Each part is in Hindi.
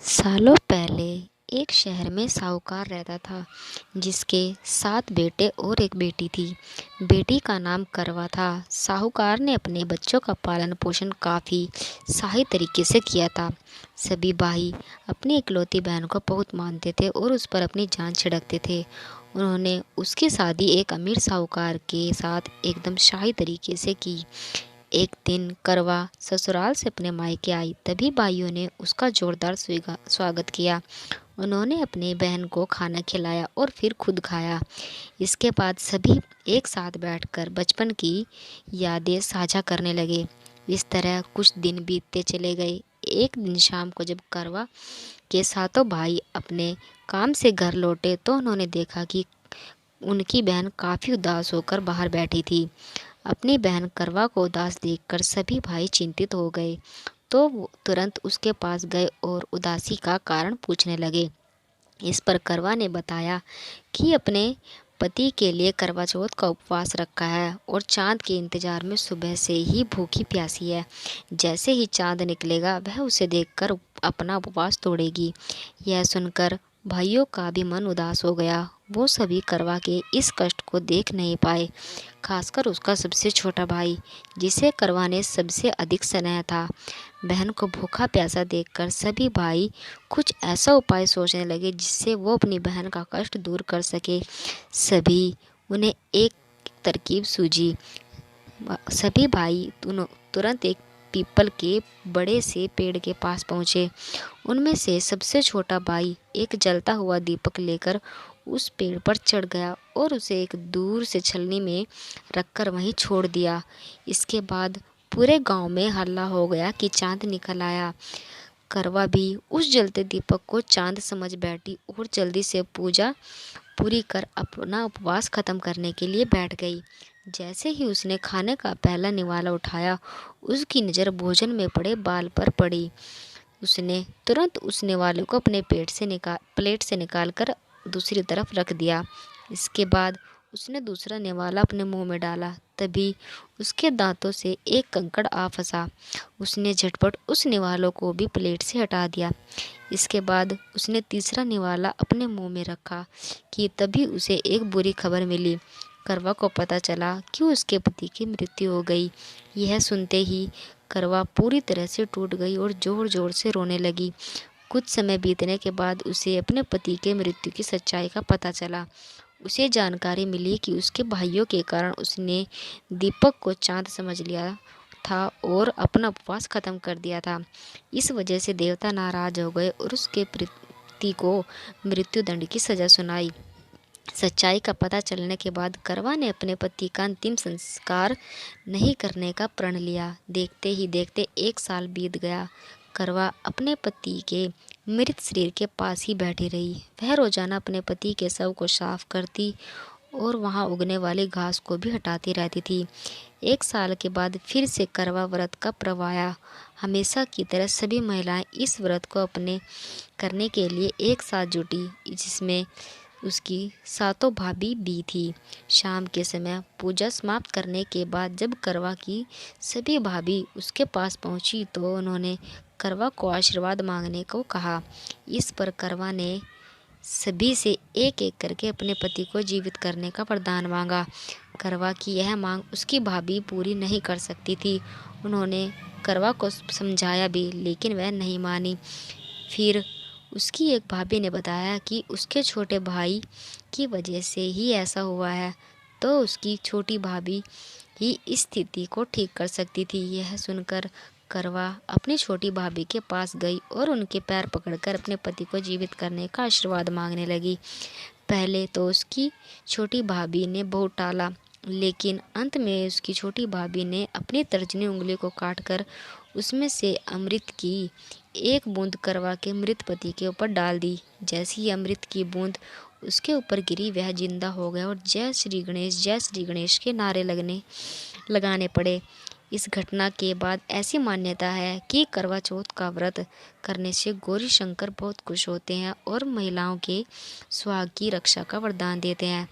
सालों पहले एक शहर में साहूकार रहता था जिसके 7 बेटे और एक बेटी थी। बेटी का नाम करवा था। साहूकार ने अपने बच्चों का पालन पोषण काफ़ी सही तरीके से किया था। सभी भाई अपनी इकलौती बहन को बहुत मानते थे और उस पर अपनी जान छिड़कते थे। उन्होंने उसकी शादी एक अमीर साहूकार के साथ एकदम शाही तरीके से की। एक दिन करवा ससुराल से अपने मायके आई, तभी भाइयों ने उसका जोरदार स्वागत किया। उन्होंने अपनी बहन को खाना खिलाया और फिर खुद खाया। इसके बाद सभी एक साथ बैठकर बचपन की यादें साझा करने लगे। इस तरह कुछ दिन बीतते चले गए। एक दिन शाम को जब करवा के सातों भाई अपने काम से घर लौटे तो उन्होंने देखा कि उनकी बहन काफ़ी उदास होकर बाहर बैठी थी। अपनी बहन करवा को उदास देखकर सभी भाई चिंतित हो गए, तो वो तुरंत उसके पास गए और उदासी का कारण पूछने लगे। इस पर करवा ने बताया कि अपने पति के लिए करवा चौथ का उपवास रखा है और चांद के इंतजार में सुबह से ही भूखी प्यासी है। जैसे ही चांद निकलेगा वह उसे देखकर अपना उपवास तोड़ेगी। यह सुनकर भाइयों का भी मन उदास हो गया। वो सभी करवा के इस कष्ट को देख नहीं पाए, खासकर उसका सबसे छोटा भाई जिसे करवा ने सबसे अधिक स्नेह था। बहन को भूखा प्यासा देखकर सभी भाई कुछ ऐसा उपाय सोचने लगे जिससे वो अपनी बहन का कष्ट दूर कर सके। सभी उन्हें एक तरकीब सूझी। सभी भाई तुरंत एक पीपल के बड़े से पेड़ के पास पहुँचे। उनमें से सबसे छोटा भाई एक जलता हुआ दीपक लेकर उस पेड़ पर चढ़ गया और उसे एक दूर से छलनी में रखकर वहीं छोड़ दिया। इसके बाद पूरे गांव में हल्ला हो गया कि चांद निकल आया। करवा भी उस जलते दीपक को चांद समझ बैठी और जल्दी से पूजा पूरी कर अपना उपवास खत्म करने के लिए बैठ गई। जैसे ही उसने खाने का पहला निवाला उठाया, उसकी नज़र भोजन में पड़े बाल पर पड़ी। उसने तुरंत उस निवाले को अपने प्लेट से निकालकर दूसरी तरफ रख दिया। इसके बाद उसने दूसरा निवाला अपने मुंह में डाला, तभी उसके दांतों से एक कंकड़ आ फंसा। उसने झटपट उस निवालों को भी प्लेट से हटा दिया। इसके बाद उसने तीसरा निवाला अपने मुंह में रखा कि तभी उसे एक बुरी खबर मिली। करवा को पता चला कि उसके पति की मृत्यु हो गई। यह सुनते ही करवा पूरी तरह से टूट गई और जोर जोर से रोने लगी। कुछ समय बीतने के बाद उसे अपने पति के मृत्यु की सच्चाई का पता चला। उसे जानकारी मिली कि उसके भाइयों के कारण उसने दीपक को चांद समझ लिया था और अपना उपवास खत्म कर दिया था। इस वजह से देवता नाराज हो गए और उसके पति को मृत्युदंड की सजा सुनाई। सच्चाई का पता चलने के बाद करवा ने अपने पति का अंतिम संस्कार नहीं करने का प्रण लिया। देखते ही देखते 1 साल बीत गया। करवा अपने पति के मृत शरीर के पास ही बैठी रही। वह रोजाना अपने पति के शव को साफ करती और वहां उगने वाली घास को भी हटाती रहती थी। 1 साल के बाद फिर से करवा व्रत का पर्व आया। हमेशा की तरह सभी महिलाएं इस व्रत को अपने करने के लिए एक साथ जुटी, जिसमें उसकी सातों भाभी भी थी। शाम के समय पूजा समाप्त करने के बाद जब करवा की सभी भाभी उसके पास पहुंची तो उन्होंने करवा को आशीर्वाद मांगने को कहा। इस पर करवा ने सभी से एक एक करके अपने पति को जीवित करने का वरदान मांगा। करवा की यह मांग उसकी भाभी पूरी नहीं कर सकती थी। उन्होंने करवा को समझाया भी, लेकिन वह नहीं मानी। फिर उसकी एक भाभी ने बताया कि उसके छोटे भाई की वजह से ही ऐसा हुआ है, तो उसकी छोटी भाभी ही इस स्थिति को ठीक कर सकती थी। यह सुनकर करवा अपनी छोटी भाभी के पास गई और उनके पैर पकड़कर अपने पति को जीवित करने का आशीर्वाद मांगने लगी। पहले तो उसकी छोटी भाभी ने बहुत टाला, लेकिन अंत में उसकी छोटी भाभी ने अपनी तर्जनी उंगली को काटकर उसमें से अमृत की एक बूंद करवा के मृत पति के ऊपर डाल दी। जैसे ही अमृत की बूंद उसके ऊपर गिरी, वह जिंदा हो गया और जय श्री गणेश के नारे लगाने पड़े। इस घटना के बाद ऐसी मान्यता है कि करवा चौथ का व्रत करने से गौरी शंकर बहुत खुश होते हैं और महिलाओं के सुहाग की रक्षा का वरदान देते हैं।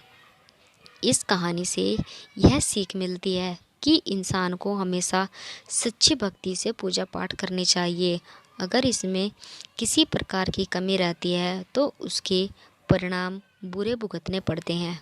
इस कहानी से यह सीख मिलती है कि इंसान को हमेशा सच्ची भक्ति से पूजा पाठ करनी चाहिए। अगर इसमें किसी प्रकार की कमी रहती है तो उसके परिणाम बुरे भुगतने पड़ते हैं।